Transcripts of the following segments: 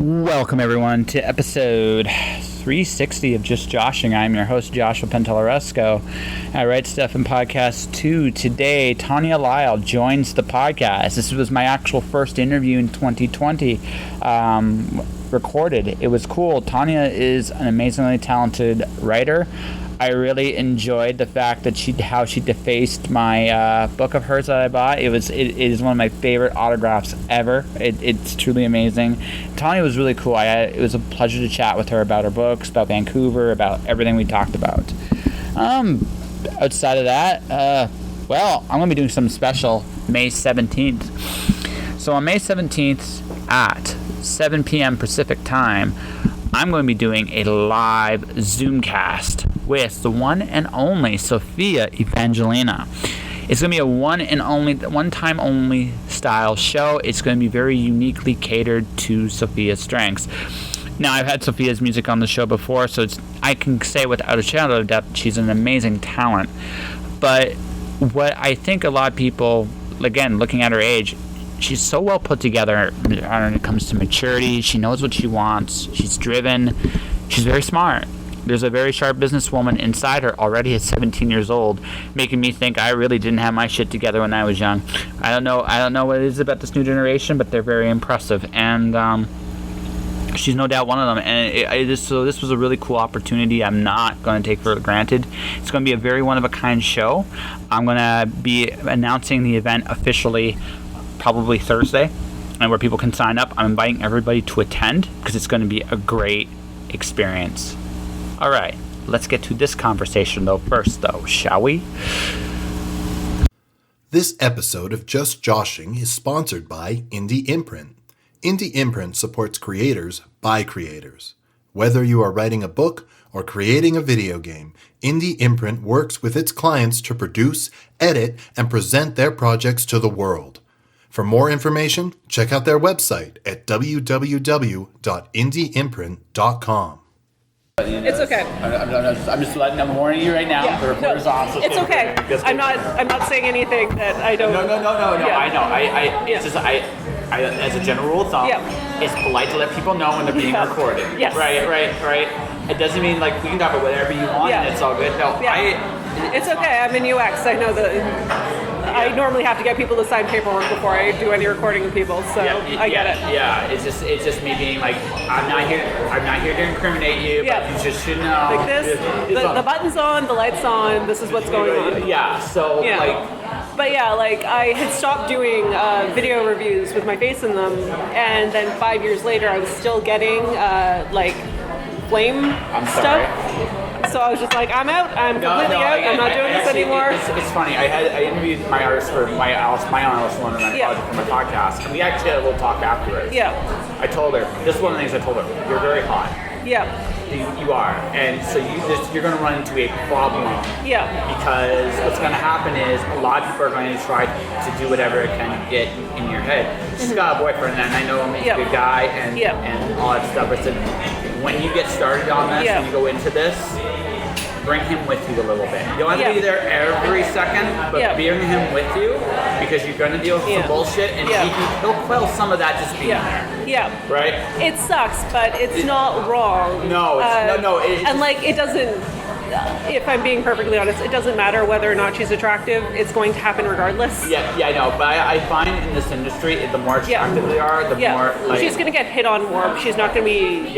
Welcome everyone to episode 360 of Just Joshing. I'm your host Joshua Pentalaresco. I write stuff in podcast 2. Today, Tanya Lisle joins the podcast. This was my actual first interview in 2020. Recorded. It was cool. Tanya is an amazingly talented writer. I really enjoyed the fact that how she defaced my book of hers that I bought. It is one of my favorite autographs ever. It's truly amazing. Tanya was really cool. It was a pleasure to chat with her about her books, about Vancouver, about everything we talked about. Outside of that, I'm going to be doing something special May 17th. So on May 17th at 7 p.m. Pacific time, I'm going to be doing a live zoomcast with the one and only Sofia Evangelina. It's going to be a one-time only style show. It's going to be very uniquely catered to Sofia's strengths. Now, I've had Sofia's music on the show before, so I can say without a shadow of doubt she's an amazing talent. But what I think a lot of people, again, looking at her age, she's so well put together when it comes to maturity. She knows what she wants. She's driven. She's very smart. There's a very sharp businesswoman inside her already at 17 years old, making me think I really didn't have my shit together when I was young. I don't know what it is about this new generation, but they're very impressive. And she's no doubt one of them. And so this was a really cool opportunity I'm not going to take for granted. It's going to be a very one-of-a-kind show. I'm going to be announcing the event officially probably Thursday, and where people can sign up. I'm inviting everybody to attend because it's going to be a great experience. All right, let's get to this conversation first, shall we? This episode of Just Joshing is sponsored by Indie Imprint. Indie Imprint supports creators by creators. Whether you are writing a book or creating a video game, Indie Imprint works with its clients to produce, edit, and present their projects to the world. For more information, check out their website at www.indieimprint.com. It's okay. I'm just warning you right now. Yeah. The reporter's off. It's okay. I'm not saying anything that I don't. No. Yeah. I know. It's just I as a general rule of thumb, it's polite to let people know when they're being recorded. Yes. Right. It doesn't mean like we can talk about whatever you want and it's all good. No. It's okay. I'm in UX. I know that. I normally have to get people to sign paperwork before I do any recording of people, so I get it. Yeah, it's just me being like, I'm not here to incriminate you, but you just should know. Like this, the button's on, the light's on, this is what's going on. Yeah, so But I had stopped doing video reviews with my face in them, and then 5 years later I was still getting flame stuff. So I was just like, I'm out. I'm completely out. I'm not doing this anymore. It's funny. I interviewed my artist for my Alice Wonderland project for my podcast, and we actually had a little talk afterwards. Yeah. I told her, this is one of the things I told her. You're very hot. Yeah. You are, and so you're going to run into a problem. Yeah. Because what's going to happen is a lot of people are going to try to do whatever it can to get in your head. She's got a boyfriend, and I know him. He's a good guy, and all that stuff. I said, when you get started on this, when you go into this, bring him with you a little bit. You don't have to be there every second, but bring him with you because you're going to deal with some bullshit, and he'll quell some of that just being there. Yeah. Right? It sucks, but it's not wrong. No, it doesn't. If I'm being perfectly honest, it doesn't matter whether or not she's attractive. It's going to happen regardless. Yeah, I know. But I find in this industry, the more attractive they are, the more she's going to get hit on more. She's not going to be.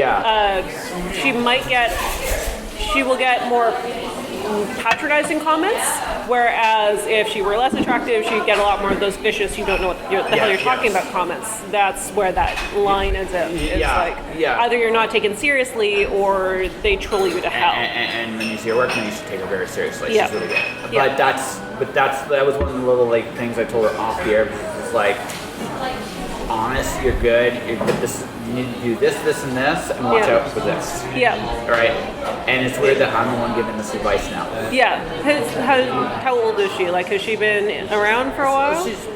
She will get more patronizing comments, whereas if she were less attractive, she'd get a lot more of those vicious, you don't know what the hell you're talking about comments. That's where that line ends up. It's either you're not taken seriously or they troll you to hell. And when you see her work, then you should take her very seriously. She's really good. But that was one of the little things I told her off the air. It's like, honest, you're good. You need to do this, and this, and watch out for this. Yeah. All right. And it's weird that I'm the one giving this advice now. Yeah. How old is she? Has she been around for a while? She's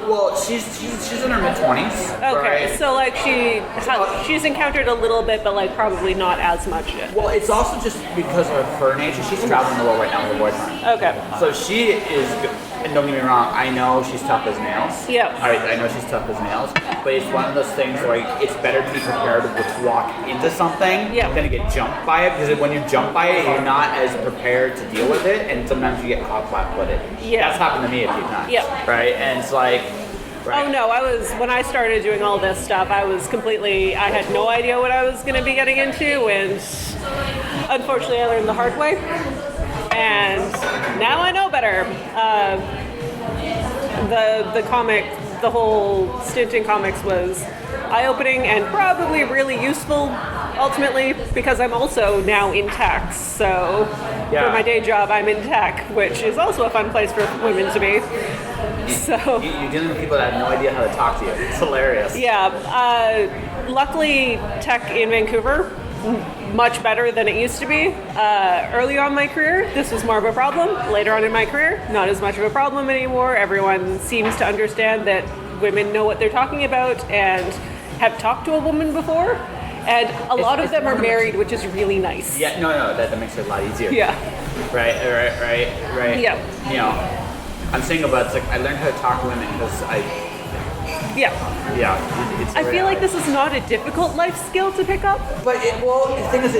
in her mid-20s. Okay. Right? So she's encountered a little bit, but probably not as much yet. Well, it's also just because of her nature. She's traveling the world right now with her boyfriend. Okay. So she is and don't get me wrong, I know she's tough as nails. Yeah. I know she's tough as nails, but it's one of those things where it's better to be prepared to walk into something Yeah. than to get jumped by it, because when you jump by it, you're not as prepared to deal with it, and sometimes you get caught flat-footed. Yeah. That's happened to me a few times. Yeah. Right? And it's like, right. Oh no, when I started doing all this stuff, I had no idea what I was going to be getting into, and unfortunately I learned the hard way, and now I know better. The whole stint in comics was eye-opening and probably really useful ultimately, because I'm also now in tech, so for my day job I'm in tech, which is also a fun place for women to be. So You're dealing with people that have no idea how to talk to you. It's hilarious. yeah, luckily tech in Vancouver, much better than it used to be. Early on in my career, this was more of a problem. Later on in my career, not as much of a problem anymore. Everyone seems to understand that women know what they're talking about and have talked to a woman before. And a lot of them are married, which is really nice. Yeah, no, that makes it a lot easier. Yeah. Right. Yeah. You know, I'm single, but it's like I learned how to talk to women because Yeah. it's I feel like this is not a difficult life skill to pick up. But the thing is,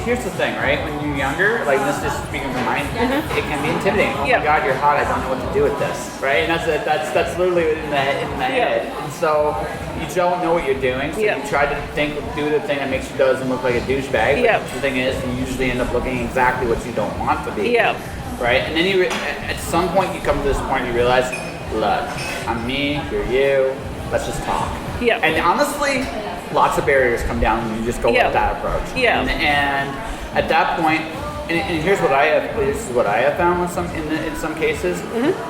here's the thing, right? When you're younger, like this is speaking from mine, it can be intimidating. Oh Yeah. my God, you're hot. I don't know what to do with this, right? And that's literally in the head. And so you don't know what you're doing. So Yeah. you try to do the thing that makes you doesn't look like a douchebag. Yeah. But the thing is, you usually end up looking exactly what you don't want to be. Yeah. Right? And then at some point you come to this point, you realize, look, I'm me, you're you. Let's just talk. Yeah. And honestly, lots of barriers come down when you just go Yeah. with that approach. Yeah. And at that point, and here's what I have. This is what I have found in some cases.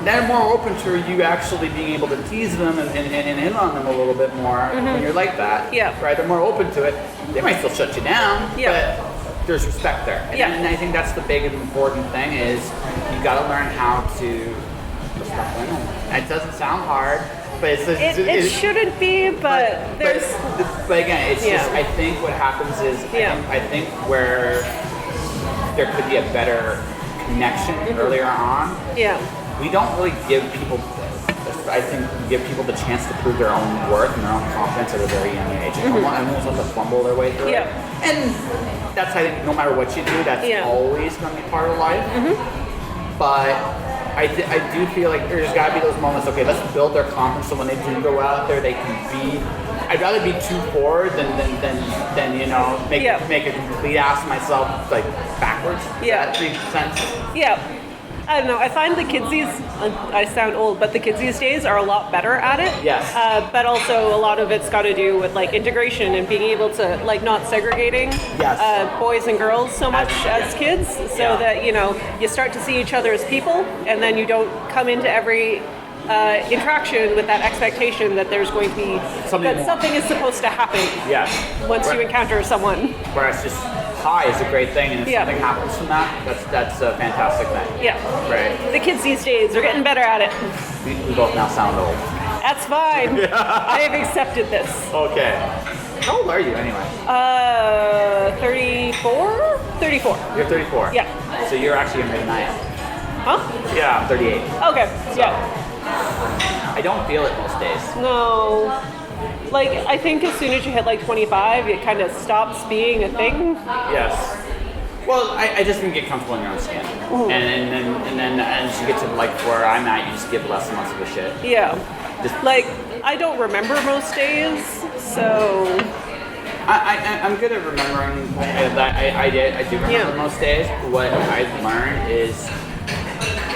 They're more open to you actually being able to tease them and hit on them a little bit more when you're like that. Yeah. Right. They're more open to it. They might still shut you down. Yeah. But there's respect there. And, Yeah. and I think that's the big and important thing is you got to learn how to respect women. It doesn't sound hard. But It shouldn't be, but there's... But again, it's Yeah. just, I think what happens is, Yeah. I think where there could be a better connection earlier on, Yeah. we don't really give people, I think, give people the chance to prove their own worth and their own confidence at a very young age. And almost have to fumble their way through Yeah. it. And that's, I think, no matter what you do, that's Yeah. always going to be part of life. But I do feel like there's got to be those moments, okay, let's build their confidence so when they do go out there, they can be, I'd rather be too forward than you know, make a complete ass of myself, like, backwards. Yeah. Does that make sense? Yeah. I don't know. I find the kidsies, I sound old, but the kids these days are a lot better at it. Yes. But also a lot of it's got to do with like integration and being able to like not segregating boys and girls so much as kids, so that, you know, you start to see each other as people, and then you don't come into every interaction with that expectation that there's going to be something is supposed to happen. Yes. Once you encounter someone. Whereas just hi is a great thing, and if something happens from that, that's a fantastic thing. Yeah. Right. The kids these days are getting better at it. We both now sound old. That's fine. I have accepted this. Okay. How old are you anyway? 34? 34. You're 34. Yeah. So you're actually younger than I am. Huh? Yeah, I'm 38. Okay. So, yeah. I don't feel it most days. No. Like, I think as soon as you hit like 25, it kind of stops being a thing. Yes. Well, I just think you get comfortable in your own skin. And then as you get to like where I'm at, you just give less and less of a shit. Yeah. Just, like, I don't remember most days, so... I'm good at remembering that. I do remember most days. What I've learned is,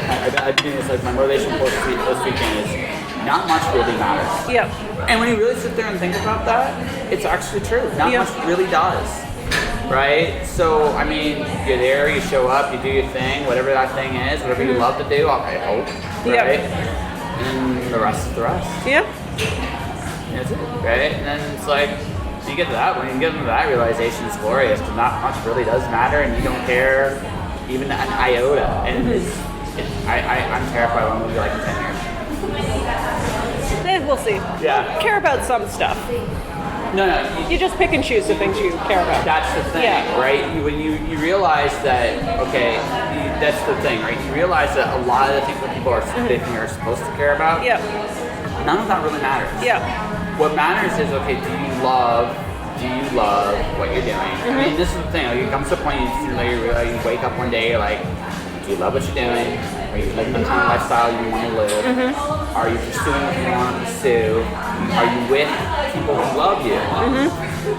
I've been doing this, like my motivation post this weekend is, not much really matters. Yeah. And when you really sit there and think about that, it's actually true. Not much really does. Right? So, I mean, you're there, you show up, you do your thing, whatever that thing is, whatever you love to do, I hope. Right? And the rest is the rest. Yeah. That's it. Right? And then it's like, you get to that, when you get into that realization, it's glorious, because not much really does matter, and you don't care even an iota. And I'm terrified when we'll be like in 10 years. We'll see. Yeah. Care about some stuff. No. You just pick and choose the things you care about. That's the thing, right? When you realize that, okay, that's the thing, right? You realize that a lot of the things that people are thinking are supposed to care about, none of that really matters. What matters is, okay, do you love what you're doing? I mean, this is the thing. Like, it comes to a point you wake up one day, you're like, do you love what you're doing? Are you living the kind of lifestyle you want to live? Are you pursuing what you want to pursue? Are you with people who love you?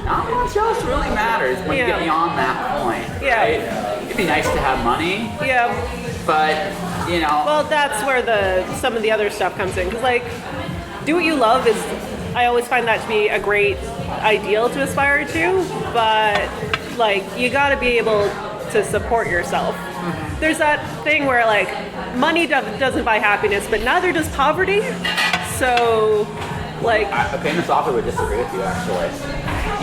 Not much else really matters when you get beyond that point. Right? It'd be nice to have money. But, you know. Well, that's where some of the other stuff comes in. Because, like, do what you love is, I always find that to be a great ideal to aspire to. But, like, you got to be able to support yourself. There's that thing where, like, money doesn't buy happiness, but neither does poverty. So, like, famous author would disagree with you, actually.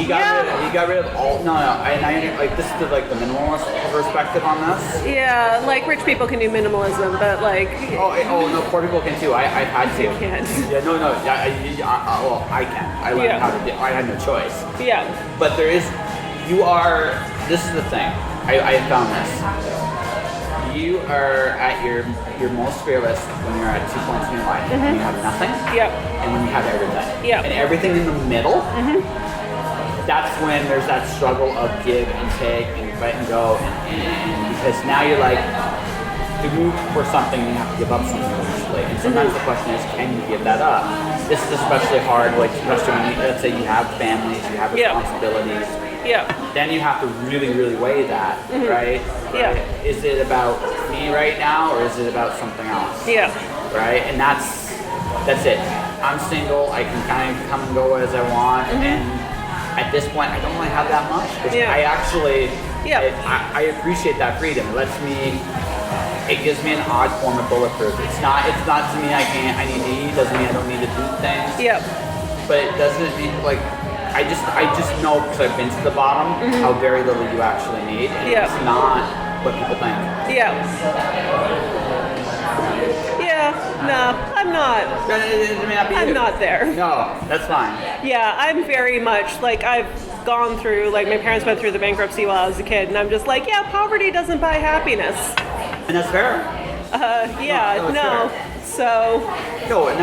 He got rid of all. No. I like, this is the minimalist perspective on this. Yeah, like, rich people can do minimalism, but, like. Oh no, poor people can too. I've had to. You can't. Yeah, no. Well, I can. I learned how to do. I had no choice. But there is. This is the thing. I found this. You are at your most fearless when you're at 2 points in your life. When you have nothing. And when you have everything. And everything in the middle. That's when there's that struggle of give and take and let and go, and because now you're like, to move for something, you have to give up something eventually. And sometimes the question is, can you give that up? This is especially hard, like, especially when let's say you have families, you have responsibilities. Then you have to really, really weigh that, right? Is it about me right now, or is it about something else? Right? And that's it. I'm single. I can kind of come and go as I want, and at this point, I don't really have that much. I actually, I appreciate that freedom. It gives me an odd form of bulletproof. It's not to mean I need to eat. Doesn't mean I don't need to do things. But it doesn't mean, like, I just know, because I've been to the bottom, how very little you actually need. And it's not what people think. No, I'm not. It may not be I'm not there. No, that's fine. I'm very much, like, I've gone through, like, my parents went through the bankruptcy while I was a kid, and I'm just like, poverty doesn't buy happiness. And that's fair. No. So. No, and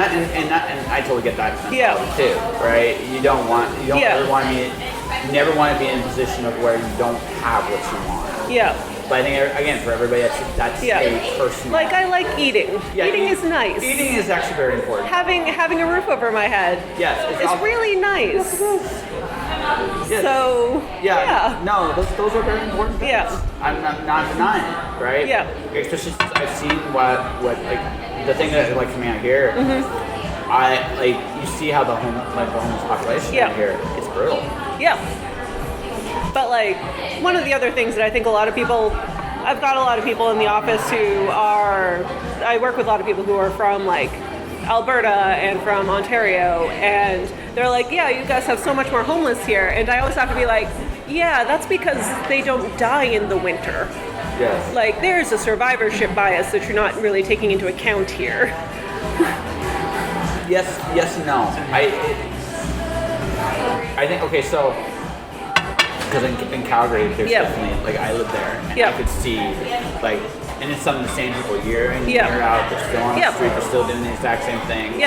I totally get that too, right? You never want to be in a position of where you don't have what you want. But I think, again, for everybody, that's a personal. Like, I like eating. Eating is nice. Eating is actually very important. Having a roof over my head. It's really nice. So. No, those are very important things. I'm not denying it, right? Especially since I've seen what like the thing that, like, coming out here. You see how the homeless population out here, it's brutal. But, like, one of the other things that I think I've got a lot of people in the office I work with a lot of people who are from, like, Alberta and from Ontario, and they're like, you guys have so much more homeless here, and I always have to be like, that's because they don't die in the winter. Like, there's a survivorship bias that you're not really taking into account here. Yes and no. I think, okay, so, because in Calgary, there's definitely, like, I live there, and I could see, like, and it's some of the same people year in, year out, they're still on the street, they're still doing the exact same thing.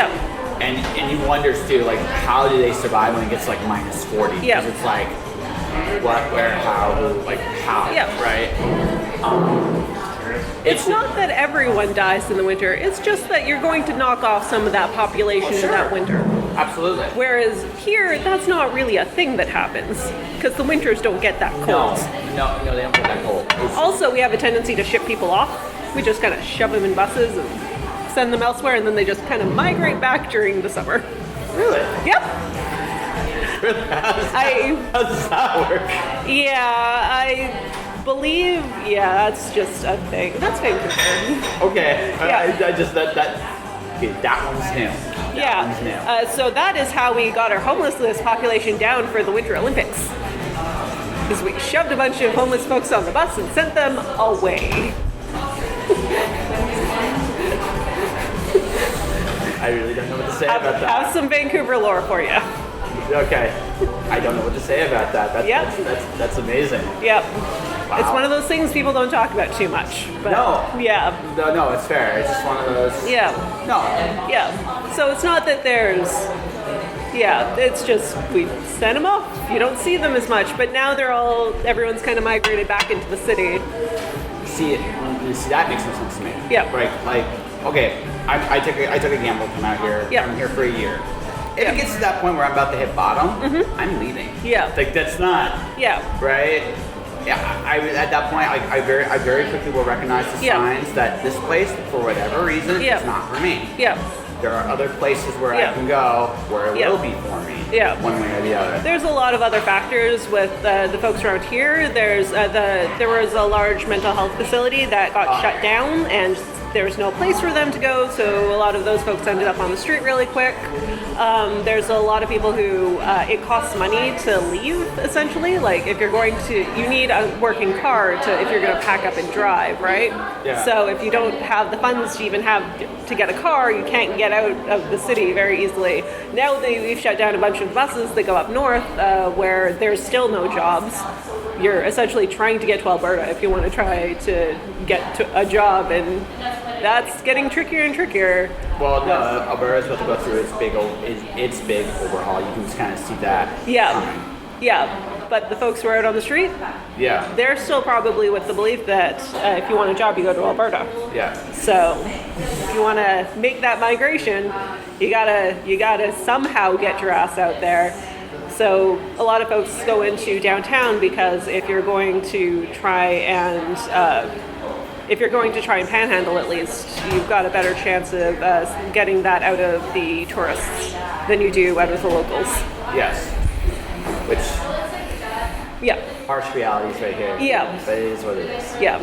And you wonder, too, like, how do they survive when it gets, like, minus 40? Because it's like, what, where, how, who, like, how, right? It's not that everyone dies in the winter, it's just that you're going to knock off some of that population in that winter. Absolutely. Whereas here, that's not really a thing that happens, because the winters don't get that cold. No, they don't get that cold. Also, we have a tendency to ship people off. We just kind of shove them in buses and send them elsewhere, and then they just kind of migrate back during the summer. Really? Yep. Really? How does that work? I believe, that's just a thing. That's Vancouver. Okay. That one's new. So that is how we got our homelessness population down for the Winter Olympics. Because we shoved a bunch of homeless folks on the bus and sent them away. I really don't know what to say about that. Have some Vancouver lore for you. Okay. I don't know what to say about that. That's amazing. Yep. Wow. It's one of those things people don't talk about too much. But No. Yeah. No, it's fair. It's just one of those. Yeah. No. Yeah. So it's not that there's. Yeah, it's just we send them off. You don't see them as much, but now everyone's kind of migrated back into the city. See, that makes no sense to me. Yeah. Like, okay, I took a gamble to come out here. Yeah. I'm here for a year. If it gets to that point where I'm about to hit bottom, I'm leaving. Yeah. Like, that's not. Yeah. Right? Yeah, at that point, I very quickly will recognize the signs that this place, for whatever reason, is not for me. Yeah. There are other places where I can go where it will be for me. Yeah. One way or the other. There's a lot of other factors with the folks around here. There was a large mental health facility that got shut down, and there's no place for them to go, so a lot of those folks ended up on the street really quick. There's a lot of people who it costs money to leave, essentially. Like, if you're going to, you need a working car if you're going to pack up and drive, right? Yeah. So if you don't have the funds to even have to get a car, you can't get out of the city very easily. Now we've shut down a bunch of buses that go up north where there's still no jobs. You're essentially trying to get to Alberta if you want to try to get to a job, and that's getting trickier and trickier. Well, no, Alberta's about to go through its big overhaul. You can just kind of see that. Yeah, yeah. But the folks who are out on the street, they're still probably with the belief that if you want a job, you go to Alberta. Yeah. So if you want to make that migration, you gotta somehow get your ass out there. So a lot of folks go into downtown because if you're going to try and panhandle, at least you've got a better chance of getting that out of the tourists than you do out of the locals. Yes. Which. Yeah. Harsh realities right here. Yeah. But it is what it is. Yeah.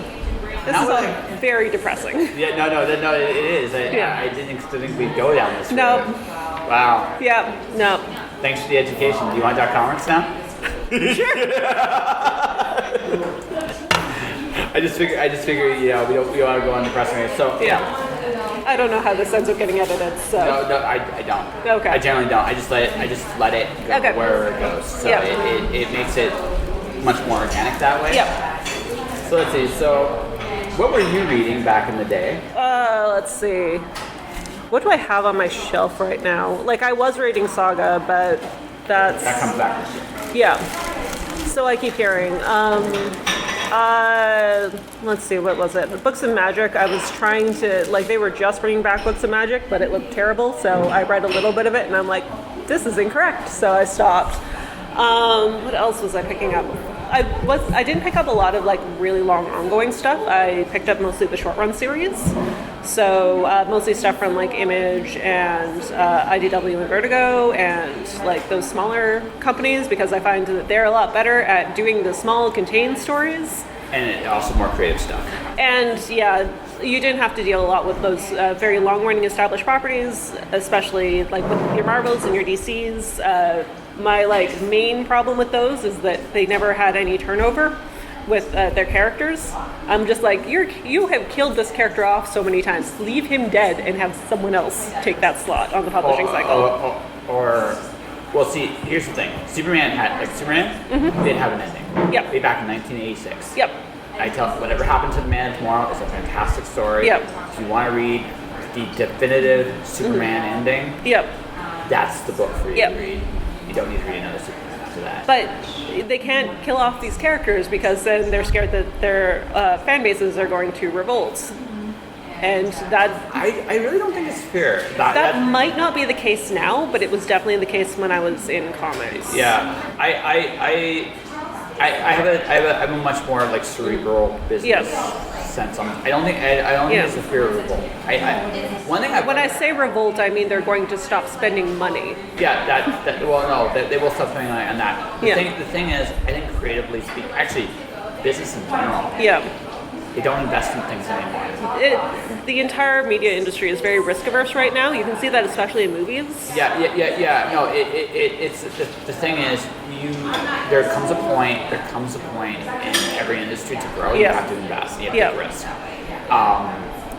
This is all very depressing. Yeah. No. It is. I didn't think we'd go down this road. No. Wow. Yeah. No. Thanks for the education. Do you want .comics now? Sure. I just figure, we don't want to go on depressing rates. So yeah. I don't know how this ends up getting edited. So no, I don't. Okay. I generally don't. I just let it go wherever it goes. So it makes it much more organic that way. Yeah. So let's see. So what were you reading back in the day? Let's see. What do I have on my shelf right now? Like, I was reading Saga, but that comes back. Yeah. So I keep hearing. Let's see, what was it? Books of Magic. I was trying to, they were just bringing back Books of Magic, but it looked terrible, so I read a little bit of it, and I'm like, this is incorrect, so I stopped. What else was I picking up? I didn't pick up a lot of really long ongoing stuff. I picked up mostly the short run series. So mostly stuff from Image and IDW and Vertigo and those smaller companies, because I find that they're a lot better at doing the small contained stories. And also more creative stuff. And yeah, you didn't have to deal a lot with those very long running established properties, especially with your Marvels and your DCs. My main problem with those is that they never had any turnover with their characters. I'm just you have killed this character off so many times. Leave him dead and have someone else take that slot on the publishing cycle. Well, see, here's the thing. Superman did have an ending. Yep. Way back in 1986. Yep. I tell Whatever Happened to the Man of Tomorrow is a fantastic story. Yep. If you want to read the definitive Superman ending, yep, that's the book for you yep. to read. You don't need to read another Superman after that. But they can't kill off these characters because then they're scared that their fan bases are going to revolt. And that... I really don't think it's fair. That might not be the case now, but it was definitely the case when I was in comics. Yeah. I have a much more cerebral business sense on. I don't think it's a fear of revolt. When I say revolt, I mean they're going to stop spending money. Yeah, they will stop spending money on that. The thing is, I think creatively speaking, actually, business in general. Yeah. They don't invest in things anymore. The entire media industry is very risk averse right now. You can see that especially in movies. Yeah. No, it's the thing is, there comes a point in every industry to grow. You have to invest. You have to take risk.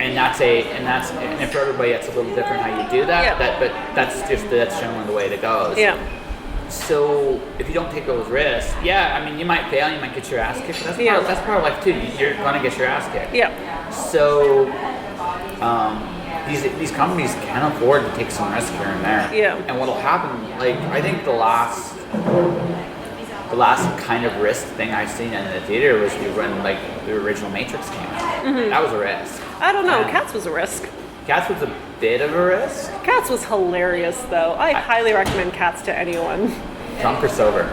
And for everybody, it's a little different how you do that. Yeah. But that's generally the way it goes. Yeah. So if you don't take those risks, yeah, I mean, you might fail, you might get your ass kicked. But that's part of life too. You're gonna get your ass kicked. Yeah. So these companies can afford to take some risk here and there. Yeah. And what'll happen, like I think the last kind of risk thing I've seen in the theater was when like the original Matrix came out. Mm-hmm. That was a risk. I don't know. Cats was a risk. Cats was a bit of a risk. Cats was hilarious, though. I highly recommend Cats to anyone. Drunk or sober?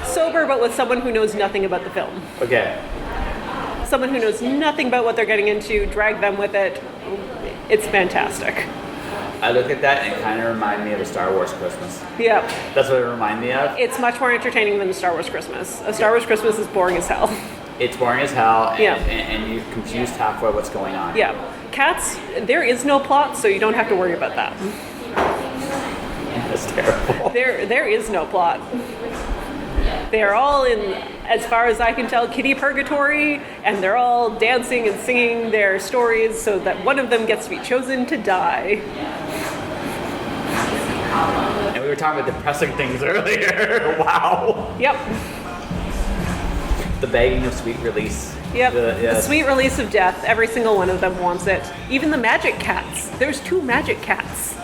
Sober, but with someone who knows nothing about the film. Okay. Someone who knows nothing about what they're getting into, drag them with it. It's fantastic. I look at that and it kind of remind me of a Star Wars Christmas. Yeah. That's what it reminded me of. It's much more entertaining than a Star Wars Christmas. A Star Wars Christmas is boring as hell. It's boring as hell, and, Yeah. and you're confused halfway what's going on. Yeah. Cats, there is no plot, so you don't have to worry about that. That's terrible. There is no plot. They're all in, as far as I can tell, kitty purgatory, and they're all dancing and singing their stories so that one of them gets to be chosen to die. And we were talking about depressing things earlier. Wow. Yep. The begging of sweet release. Yep. The The sweet release of death. Every single one of them wants it. Even the magic cats. There's 2 magic cats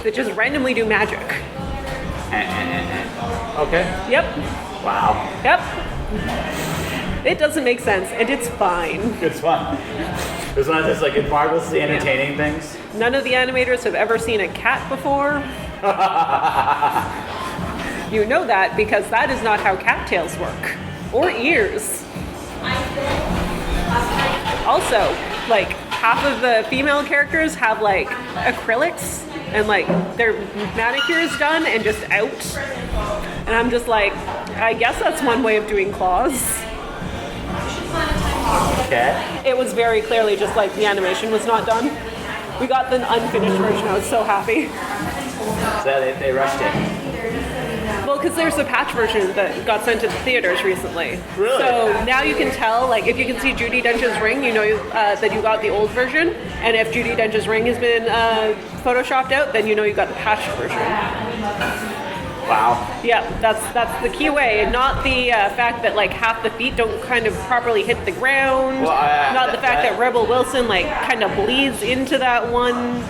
that just randomly do magic. Okay. Yep. Wow. Yep. It doesn't make sense, and it's fine. It's fun. It's one of those like marvelously entertaining things. None of the animators have ever seen a cat before. You know that because that is not how cattails work. Or ears. Also, like, half of the female characters have, like, acrylics and, like, their manicures done and just out. And I'm just like, I guess that's one way of doing claws. Okay. It was very clearly just, like, the animation was not done. We got the unfinished version. I was so happy. So they rushed it. Well, because there's a patch version that got sent to the theaters recently. Really? So now you can tell, like, if you can see Judi Dench's ring, you know that you got the old version. And if Judi Dench's ring has been photoshopped out, then you know you got the patched version. Wow. Yeah, that's the key way, and not the fact that like half the feet don't kind of properly hit the ground. Well, not the fact that Rebel Wilson like kind of bleeds into that one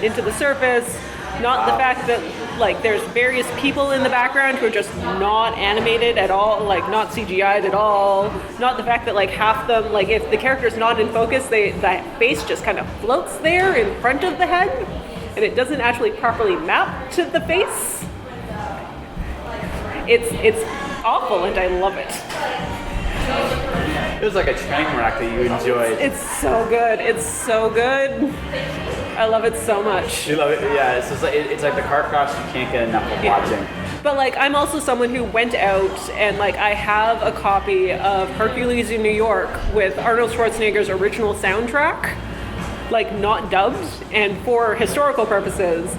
into the surface. Not the fact that like there's various people in the background who are just not animated at all, like not CGI'd at all. Not the fact that like half them, like if the character's not in focus, that face just kind of floats there in front of the head, and it doesn't actually properly map to the face. It's awful, and I love it. It was like a train wreck that you enjoyed. It's so good. It's so good. I love it so much. You love it? Yeah, it's just like it's like the car crash you can't get enough of watching. But like I'm also someone who went out and like I have a copy of Hercules in New York with Arnold Schwarzenegger's original soundtrack, like not dubbed, and for historical purposes,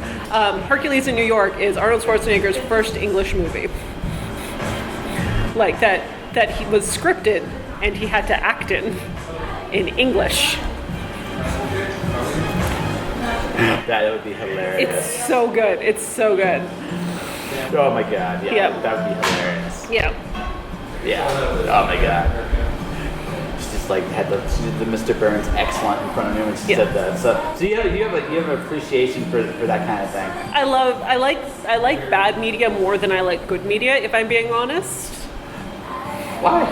Hercules in New York is Arnold Schwarzenegger's first English movie. Like that he was scripted and he had to act in English. That would be hilarious. It's so good. It's so good. Oh my god, yeah. Yep. That would be hilarious. Yeah. Yeah. Oh my god. She's just like had the Mr. Burns excellent in front of me when she said that. So you have an appreciation for that kind of thing. I like bad media more than I like good media, if I'm being honest. Why?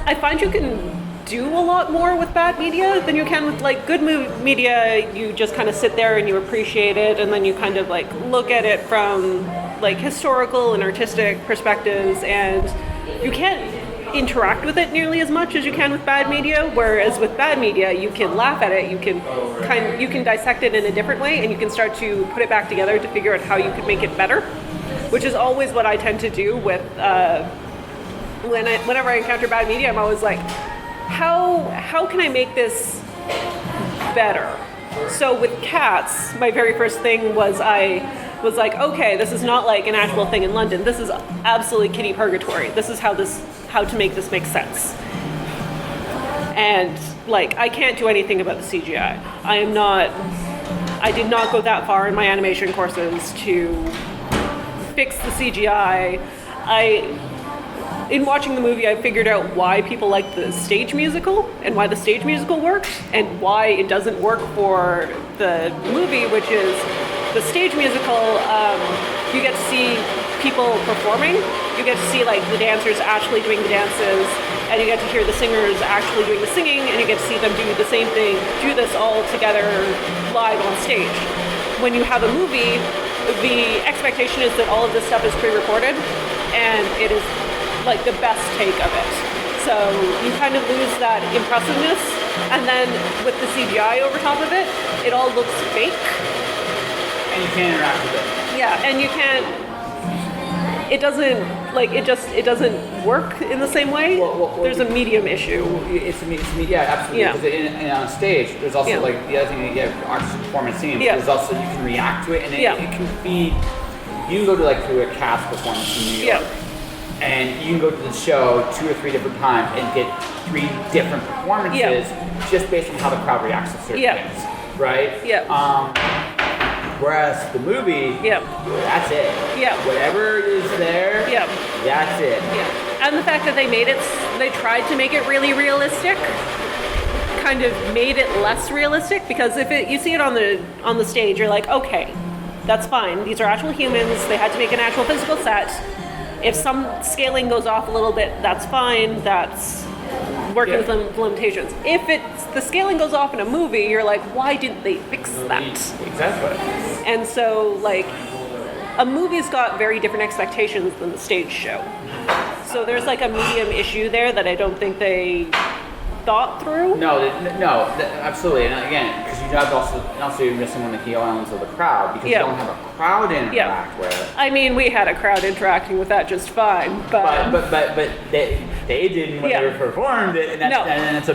I find you can do a lot more with bad media than you can with like good media. You just kind of sit there and you appreciate it, and then you kind of like look at it from like historical and artistic perspectives, and you can't interact with it nearly as much as you can with bad media. Whereas with bad media, you can laugh at it, you can dissect it in a different way, and you can start to put it back together to figure out how you could make it better, which is always what I tend to do with whenever I encounter bad media. I'm always like, how can I make this better? So with Cats, my very first thing was I was like, okay, this is not like an actual thing in London. This is absolutely kiddie purgatory. This is how to make this make sense. And like, I can't do anything about the CGI. I did not go that far in my animation courses to fix the CGI. In watching the movie, I figured out why people like the stage musical and why the stage musical worked and why it doesn't work for the movie, which is the stage musical, you get to see people performing, you get to see like the dancers actually doing the dances, and you get to hear the singers actually doing the singing, and you get to see them do the same thing, do this all together live on stage. When you have a movie, the expectation is that all of this stuff is pre-recorded, and it is like the best take of it. So you kind of lose that impressiveness, and then with the CGI over top of it, it all looks fake. And you can't interact with it. Yeah, and you can't. It doesn't it doesn't work in the same way. There's a medium issue. Yeah, absolutely. Yeah. Because and on stage, there's also Yeah. like the other thing. Artist performance scene. Yeah. There's also you can react to it, and Yeah. it can feed. You can go to to a cast performance in New York. Yeah. And you can go to the show 2 or 3 different times and get 3 different performances just based on how the crowd reacts to certain things, right? Yeah. Whereas the movie, that's it. Yeah. Whatever is there, that's it. Yeah. And the fact that they tried to make it really realistic, kind of made it less realistic, because if you see it on the stage, you're like, okay, that's fine. These are actual humans. They had to make an actual physical set. If some scaling goes off a little bit, that's fine. That's working with the limitations. If the scaling goes off in a movie, you're like, why didn't they fix that? Exactly. And so, like, a movie's got very different expectations than the stage show. So there's like a medium issue there that I don't think they thought through. No, absolutely. And again, because you have also you're missing one of the key elements of the crowd, because you don't have a crowd to interact with. I mean, we had a crowd interacting with that just fine, but they didn't when they were performed it, and that's a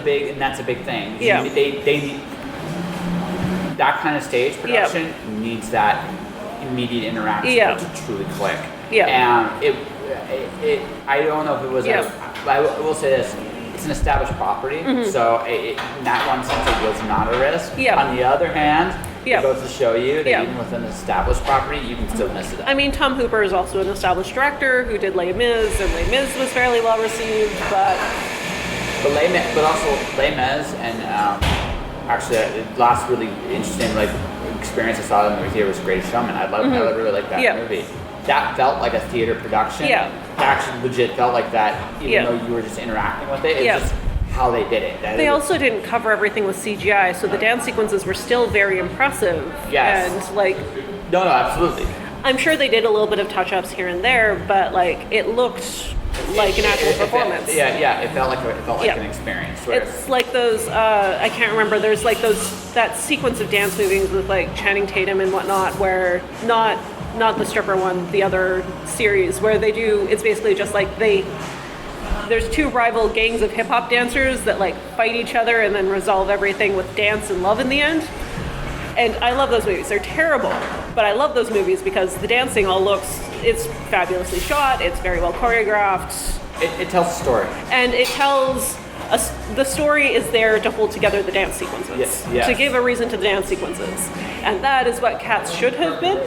big thing. Yeah. They need that kind of stage production needs that immediate interaction to truly click. Yeah. And it I don't know if it was I will say this. It's an established property, so in that one sense, it was not a risk. Yeah. On the other hand, it goes to show you that even with an established property, you can still miss it. I mean, Tom Hooper is also an established director who did Les Mis, and Les Mis was fairly well received, but also Les Mis, and actually, the last really interesting experience I saw in the movie theater was Greatest Showman. I really liked that movie. That felt like a theater production. Yeah. It actually legit felt like that, even though you were just interacting with it. It's just how they did it. They also didn't cover everything with CGI, so the dance sequences were still very impressive. Yes. And No, absolutely. I'm sure they did a little bit of touch-ups here and there, but it looked like an actual performance. It felt like an experience. It's like those, I can't remember, there's that sequence of dance movies with Channing Tatum and whatnot, where not the stripper one, the other series, where it's basically just there's 2 rival gangs of hip-hop dancers that fight each other and then resolve everything with dance and love in the end. And I love those movies. They're terrible, but I love those movies because the dancing it's fabulously shot, it's very well choreographed. It tells a story. And it tells the story is there to hold together the dance sequences, yes. to give a reason to the dance sequences. And that is what Cats should have been,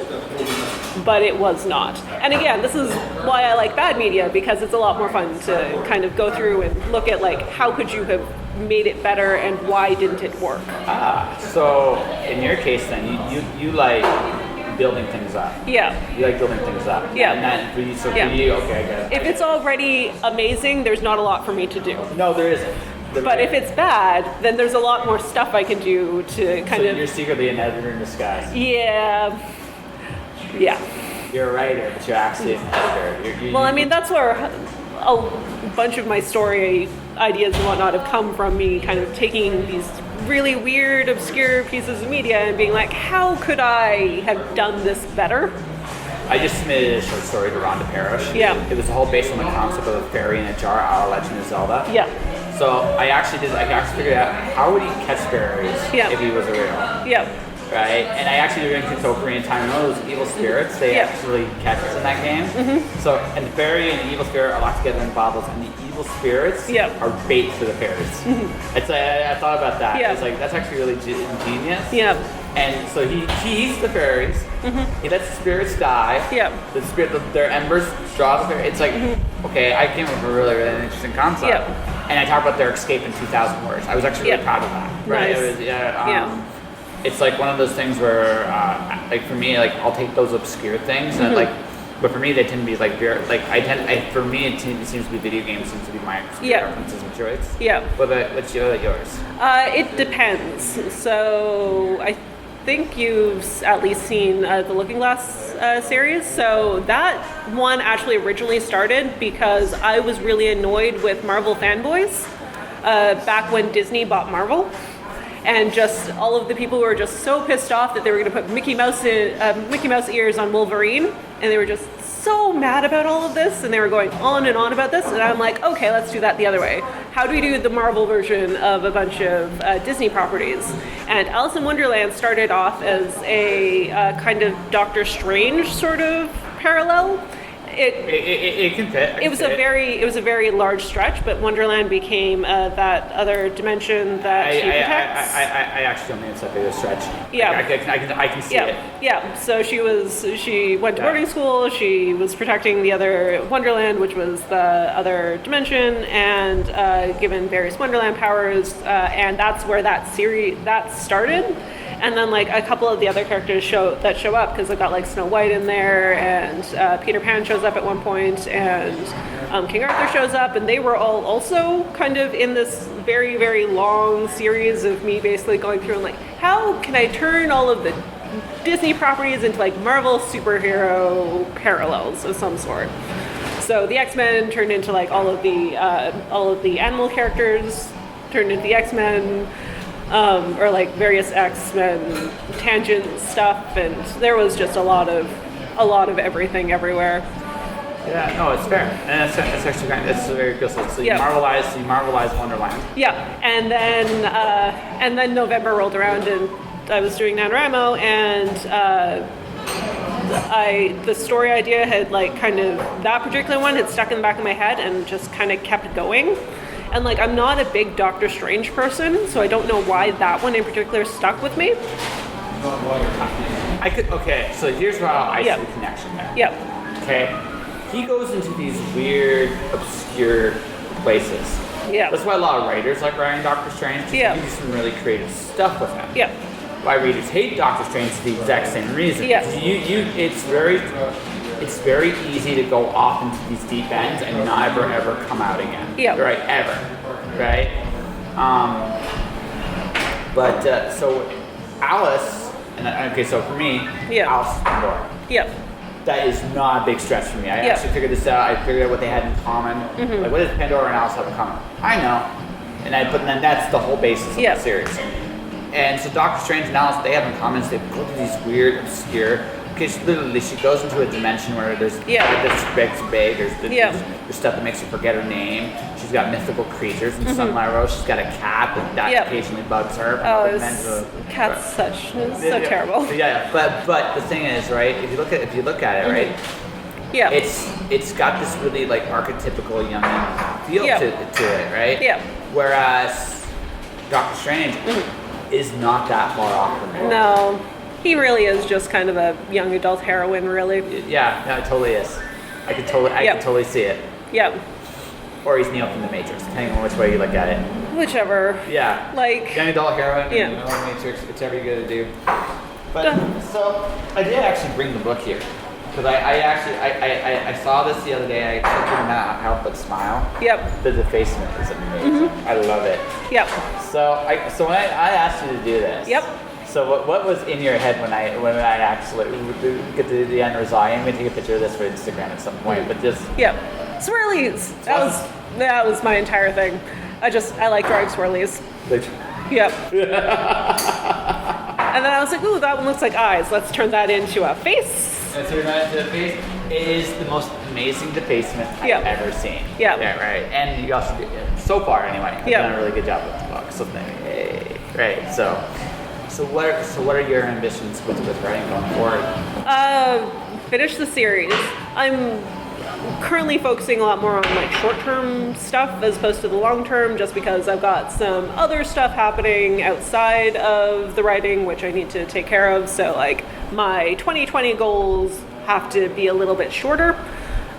but it was not. And again, this is why I like bad media, because it's a lot more fun to kind of go through and look at how could you have made it better and why didn't it work. So in your case then, you like building things up. Yeah. You like building things up. Yeah. And that for you, okay, I get it. If it's already amazing, there's not a lot for me to do. No, there isn't. But if it's bad, then there's a lot more stuff I can do to kind of... You're secretly an editor in disguise. Yeah. You're a writer, but you're actually an editor. Well, I mean, that's where a bunch of my story ideas and whatnot have come from, me kind of taking these really weird, obscure pieces of media and being like, how could I have done this better? I just submitted a short story to Rhonda Parrish. Yeah. It was all based on the concept of a fairy in a jar, a la Legend of Zelda. Yeah. So I actually figured out how would he catch fairies if he was a real. Yeah. right? And I actually really so Korean time. You know those evil spirits? They actually catch us in that game. So, and the fairy and the evil spirit are locked together in bubbles, and the evil spirits are bait for the fairies. It's I thought about that. It's like that's actually really ingenious. Yeah. And so he eats the fairies. He lets the spirits die. Yeah. The spirit, their embers draw the fairies. It's like, okay, I came up with a really, really interesting concept. Yeah. And I talked about their escape in 2,000 words. I was actually really proud of that. Right. Nice. It was, it's like one of those things where, like for me, like I'll take those obscure things and like, but for me they tend to be like very, like for me it seems to be video games seems to be my preferences and choice. Yeah. What's yours? It depends. So I think you've at least seen the Looking Glass series. So that one actually originally started because I was really annoyed with Marvel fanboys back when Disney bought Marvel. And just all of the people who were just so pissed off that they were going to put Mickey Mouse ears on Wolverine, and they were just so mad about all of this, and they were going on and on about this, and I'm like, okay, let's do that the other way. How do we do the Marvel version of a bunch of Disney properties? And Alice in Wonderland started off as a kind of Doctor Strange sort of parallel. It can fit. It was a very large stretch, but Wonderland became that other dimension that she protects. I actually don't think it's that big a stretch. Yeah, I can see it. Yeah, so she went to boarding school. She was protecting the other Wonderland, which was the other dimension, and given various Wonderland powers, and that's where that started. And then like a couple of the other characters show up because they've got like Snow White in there, and Peter Pan shows up at one point, and King Arthur shows up, and they were all also kind of in this very, very long series of me basically going through and like, how can I turn all of the Disney properties into like Marvel superhero parallels of some sort? So the X-Men turned into like all of the animal characters turned into the X-Men. Or like various X-Men tangent stuff, and there was just a lot of everything everywhere. Yeah, no, it's fair, and that's actually great. It's very good. So you marvelize Wonderland. Yeah, and then November rolled around, and I was doing NaNoWriMo, and the story idea had like kind of that particular one had stuck in the back of my head and just kind of kept going. And like, I'm not a big Doctor Strange person, so I don't know why that one in particular stuck with me. Okay, so here's where I see the connection there. Yeah. Okay, he goes into these weird, obscure places. Yeah. That's why a lot of writers like writing Doctor Strange, because you do some really creative stuff with him. Yeah. Why readers hate Doctor Strange for the exact same reason. Yeah. It's very easy to go off into these deep ends and never ever come out again. Yeah. Right? Ever. Right? So Alice, so for me, Alice is Pandora. Yeah. That is not a big stretch for me. I actually figured this out. I figured out what they had in common. Like, what does Pandora and Alice have in common? I know. And then that's the whole basis of the series. And so Doctor Strange and Alice, they have in common is they go to these weird, obscure. Because literally, she goes into a dimension where there's this big. There's stuff that makes her forget her name. She's got mythical creatures in Sunlight Rose. She's got a cat that occasionally bugs her. Cat's so terrible. Yeah, but the thing is, right? If you look at it, right? Yeah. It's got this really like archetypical young feel to it, right? Yeah. Whereas Doctor Strange is not that far off from it. No. He really is just kind of a young adult heroine, really. Yeah, no, it totally is. I can totally see it. Yeah. Or he's Neo from the Matrix, depending on which way you look at it. Whichever. Yeah. Like young adult heroine, yeah. Neo from the Matrix, whichever you gotta do. But so I did actually bring the book here. Because I saw this the other day. I couldn't help but smile. Yep. The defacement is amazing. I love it. Yep. So when I asked you to do this. Yep. So what was in your head when I actually get to the end result? I'm gonna take a picture of this for Instagram at some point, but just swirlies. That was my entire thing. I like drawing swirlies. Yep. And then I was like, ooh, that one looks like eyes. Let's turn that into a face. Let's turn that into a face. It is the most amazing defacement I've ever seen. Yeah. Right. And you also so far anyway, I've done a really good job with the book. So right. So what are your ambitions with writing going forward? Finish the series. I'm currently focusing a lot more on like short-term stuff as opposed to the long-term, just because I've got some other stuff happening outside of the writing which I need to take care of. So like my 2020 goals have to be a little bit shorter,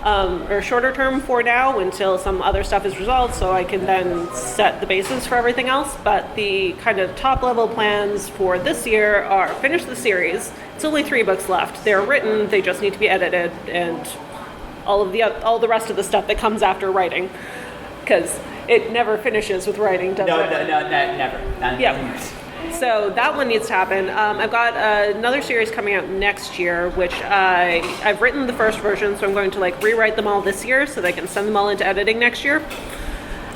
or shorter term for now until some other stuff is resolved, so I can then set the basis for everything else. But the kind of top level plans for this year are finish the series. It's only 3 books left. They're written, they just need to be edited, and all the rest of the stuff that comes after writing, because it never finishes with writing, does it? No, never. Yeah. So that one needs to happen. I've got another series coming out next year, which I've written the first version, so I'm going to like rewrite them all this year so that I can send them all into editing next year.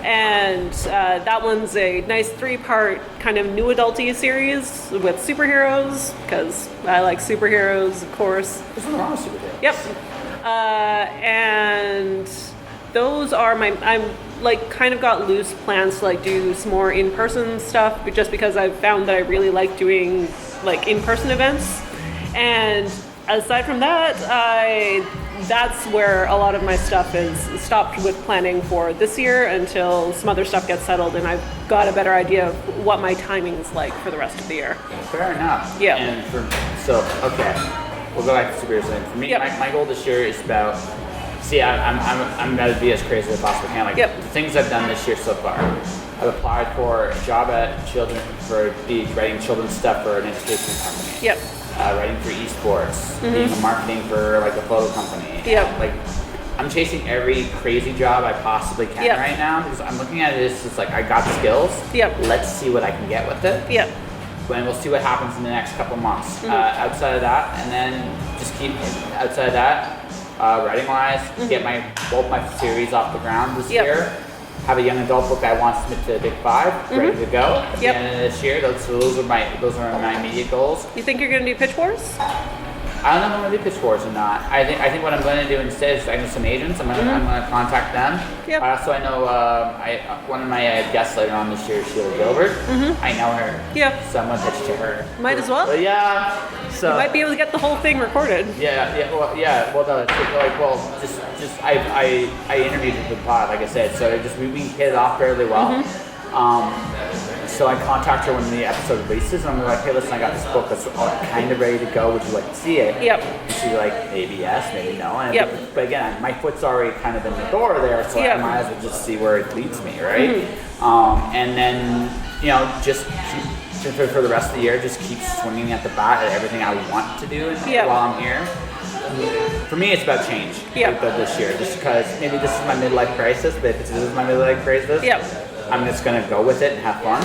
And that one's a nice 3-part kind of new adulty series with superheroes, because I like superheroes, of course. There's nothing wrong with superheroes. Yep. And those are I'm like kind of got loose plans to like do some more in-person stuff, but just because I've found that I really like doing like in-person events. And aside from that, that's where a lot of my stuff is stopped with planning for this year until some other stuff gets settled and I've got a better idea of what my timing's like for the rest of the year. Fair enough. Yeah. And okay. We'll go back to superheroes. For me, Yep. my goal this year is about. See, I'm going to be as crazy as I possibly can. Like Yep. the things I've done this year so far. I've applied for a job at writing children's stuff for an education company. Yep. Writing for esports, being a marketing for like a photo company. Yep. Like I'm chasing every crazy job I possibly can Yep. right now because I'm looking at it as just like I got the skills. Yep. Let's see what I can get with it. Yep. And we'll see what happens in the next couple months. Outside of that, and then just keep outside of that, writing-wise, get both my series off the ground this Yep. year. Have a young adult book I want to submit to the Big Five, ready to go at the Yep. end of this year. Those are my immediate goals. You think you're going to do Pitch Wars? I don't know if I'm gonna do pitch wars or not. I think what I'm going to do instead is I know some agents. I'm gonna contact them. Yep. Also, I know one of my guests later on this year, Sheila Gilbert. I know her. Yep. So I'm gonna pitch to her. Might as well. But yeah. So. You might be able to get the whole thing recorded. Well, no, it's just I interviewed with the pod, like I said, so we hit it off fairly well. So I contact her when the episode releases, and I'm like, hey, listen, I got this book that's kind of ready to go. Would you like to see it? Yep. And she's like, maybe yes, maybe no. And Yep. But again, my foot's already kind of in the door there, so Yep. I might as well just see where it leads me, right? And then, just keep, for the rest of the year, just keep swinging at the bat at everything I want to do Yep. while I'm here. For me, it's about change this year, just because maybe this is my midlife crisis, but if this is my midlife crisis, Yep. I'm just gonna go with it and have fun.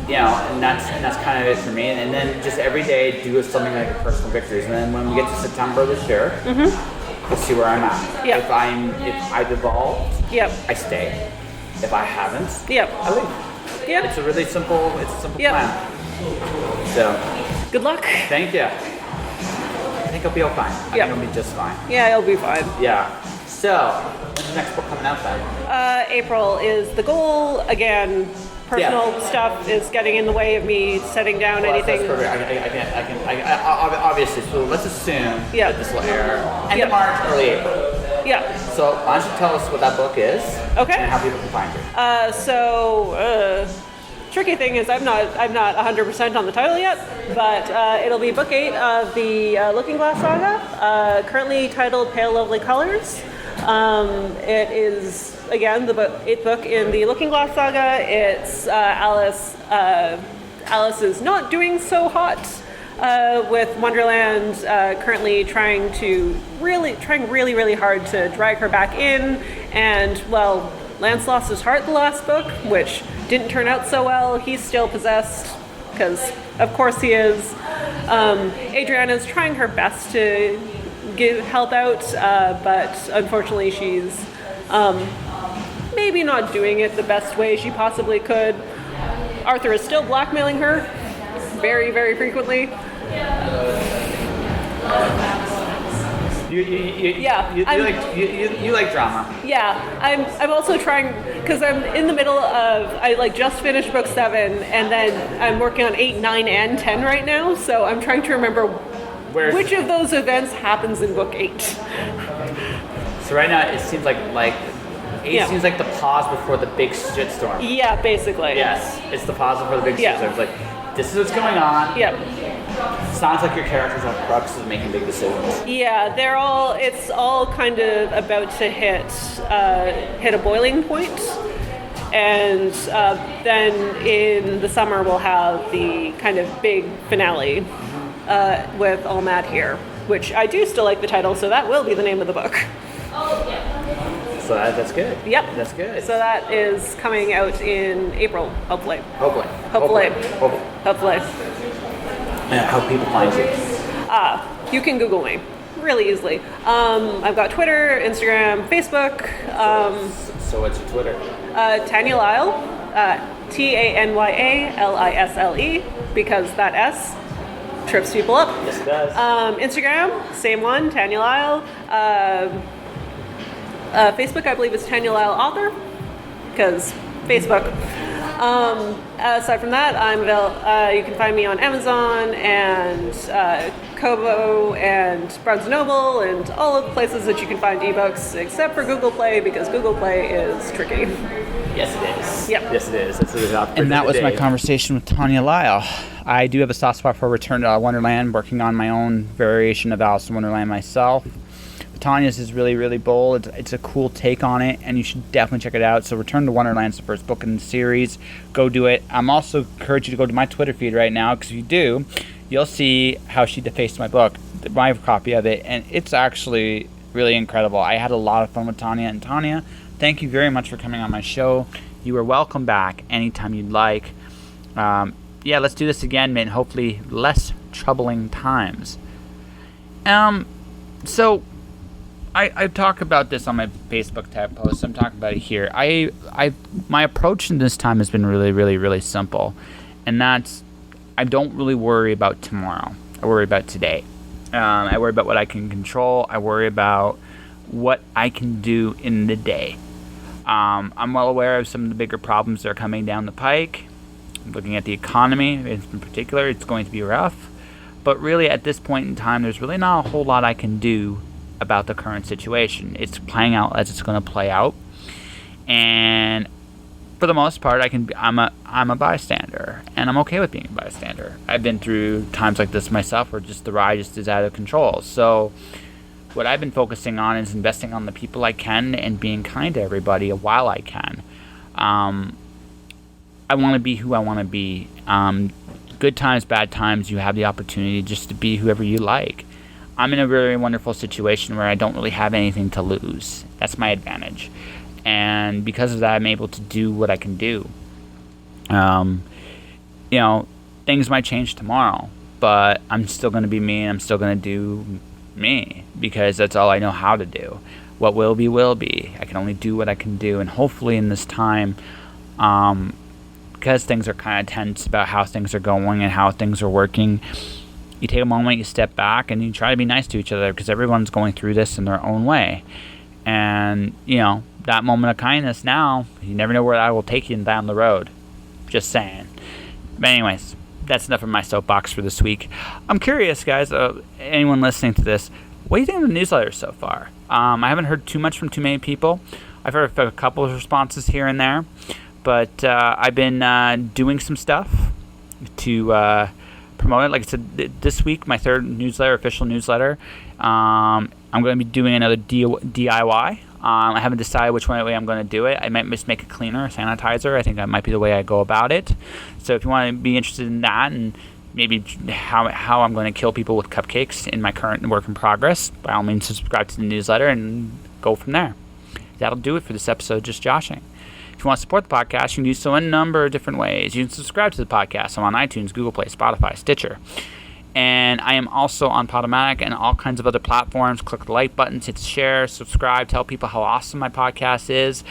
And that's kind of it for me. And then just every day do something like a personal victories. And then when we get to September this year, we'll see where I'm at. Yep. If I've evolved, Yep. I stay. If I haven't, Yep. I leave. Yep. It's a really simple. It's a simple Yep. plan. So Good luck. thank you. I think I'll be all fine. I Yep. think I'll be just fine. Yeah, it'll be fine. Yeah. So when's the next book coming out then? April is the goal. Again, personal stuff is getting in the way of me setting down anything. That's perfect. I obviously, so let's assume Yeah. that this will air end Yeah. of March, early April. Yeah. So why don't you tell us what that book is Okay. and how people can find you. Tricky thing is I'm not 100% on the title yet, but it'll be book 8 of the Looking Glass saga, currently titled Pale Lovely Colors. It is, again, the 8th book in the Looking Glass saga. It's Alice. Alice is not doing so hot with Wonderland, currently trying really hard to drag her back in, and well, Lance lost his heart the last book, which didn't turn out so well. He's still possessed, because of course he is. Adriana's trying her best to help out, but unfortunately she's maybe not doing it the best way she possibly could. Arthur is still blackmailing her very, very frequently. You Yeah, you like drama. Yeah, I'm also trying, because I'm in the middle of, I like just finished book 7, and then I'm working on 8, 9, and 10 right now, so I'm trying to remember which of those events happens in book 8. So right now it seems like 8 seems like the pause before the big shitstorm. Yeah, basically. Yes, it's the pause before the big shitstorm. It's like, this is what's going on. Yep. Sounds like your characters are crux of making big decisions. Yeah, it's all kind of about to hit a boiling point. And then in the summer we'll have the kind of big finale with All Mad Here, which I do still like the title, so that will be the name of the book. So that's good. Yep. That's good. So that is coming out in April, hopefully. Hopefully. Yeah, how people find you? You can Google me really easily. I've got Twitter, Instagram, Facebook. So what's your Twitter? Tanya Lisle, TanyalisLe, because that S trips people up. Yes, it does. Instagram, same one, Tanya Lisle. Facebook, I believe, is Tanya Lisle Author, because Facebook. Aside from that, you can find me on Amazon and Kobo and Barnes & Noble and all of the places that you can find ebooks, except for Google Play, because Google Play is tricky. Yes, it is. Yep. Yes, it is. That's the top. And that was my conversation with Tanya Lisle. I do have a soft spot for Return to Wonderland, working on my own variation of Alice in Wonderland myself. Tanya's is really, really bold. It's a cool take on it, and you should definitely check it out. So Return to Wonderland is the first book in the series. Go do it. I'm also encourage you to go to my Twitter feed right now, because if you do, you'll see how she defaced my book, my copy of it, and it's actually really incredible. I had a lot of fun with Tanya, and Tanya, thank you very much for coming on my show. You are welcome back anytime you'd like. Let's do this again, in hopefully less troubling times. So I talk about this on my Facebook tab post. I'm talking about it here. My approach in this time has been really, really, really simple, and that's I don't really worry about tomorrow. I worry about today. I worry about what I can control. I worry about what I can do in the day. I'm well aware of some of the bigger problems that are coming down the pike. Looking at the economy in particular, it's going to be rough. But really, at this point in time, there's really not a whole lot I can do about the current situation. It's playing out as it's going to play out, and for the most part, I'm a bystander, and I'm okay with being a bystander. I've been through times like this myself, where just the ride just is out of control. So what I've been focusing on is investing on the people I can and being kind to everybody while I can. I want to be who I want to be. Good times, bad times, you have the opportunity just to be whoever you like. I'm in a very wonderful situation where I don't really have anything to lose. That's my advantage. And because of that, I'm able to do what I can do. Things might change tomorrow, but I'm still going to be me, and I'm still going to do me, because that's all I know how to do. What will be, will be. I can only do what I can do, and hopefully in this time, because things are kind of tense about how things are going and how things are working, you take a moment, you step back, and you try to be nice to each other, because everyone's going through this in their own way. And, that moment of kindness now, you never know where that will take you down the road. Just saying. But anyways, that's enough of my soapbox for this week. I'm curious, guys, anyone listening to this, what do you think of the newsletter so far? I haven't heard too much from too many people. I've heard a couple of responses here and there. But I've been doing some stuff to promote it. Like I said, this week, my third newsletter, official newsletter, I'm going to be doing another DIY. I haven't decided which way I'm going to do it. I might just make it cleaner, a sanitizer. I think that might be the way I go about it. So if you want to be interested in that, and maybe how I'm going to kill people with cupcakes in my current work in progress, by all means subscribe to the newsletter and go from there. That'll do it for this episode of Just Joshing. If you want to support the podcast, you can do so in a number of different ways. You can subscribe to the podcast. I'm on iTunes, Google Play, Spotify, Stitcher. And I am also on Podomatic and all kinds of other platforms. Click the like buttons, hit share, subscribe, tell people how awesome my podcast is.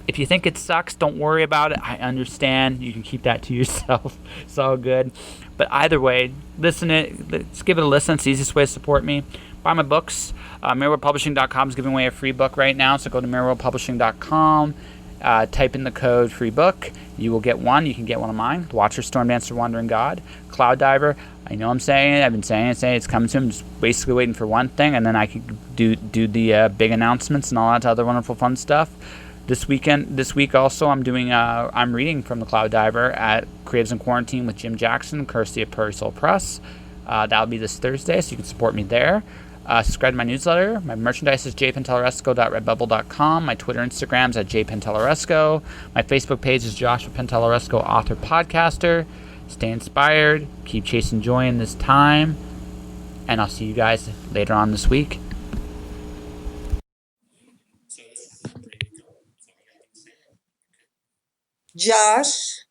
If you think it sucks, don't worry about it. I understand. You can keep that to yourself. It's all good. But either way, let's give it a listen. It's the easiest way to support me. buy my books. MirrorWorldPublishing.com is giving away a free book right now, so go to MirrorWorldPublishing.com, type in the code free book. You will get one. You can get one of mine. Watcher, Storm Dancer, Wandering God, Cloud Diver. I know I'm saying it. I've been saying it's coming soon. I'm just basically waiting for one thing, and then I can do the big announcements and all that other wonderful fun stuff. This week also, I'm reading from the Cloud Diver at Creatives in Quarantine with Jim Jackson, courtesy of Prairie Soul Press. That'll be this Thursday, so you can support me there. Subscribe to my newsletter. My merchandise is jpenteloresco.redbubble.com. My Twitter and Instagram's at jpenteloresco. My Facebook page is Joshua Penteloresco, author, podcaster. Stay inspired. Keep chasing joy in this time. And I'll see you guys later on this week. Josh.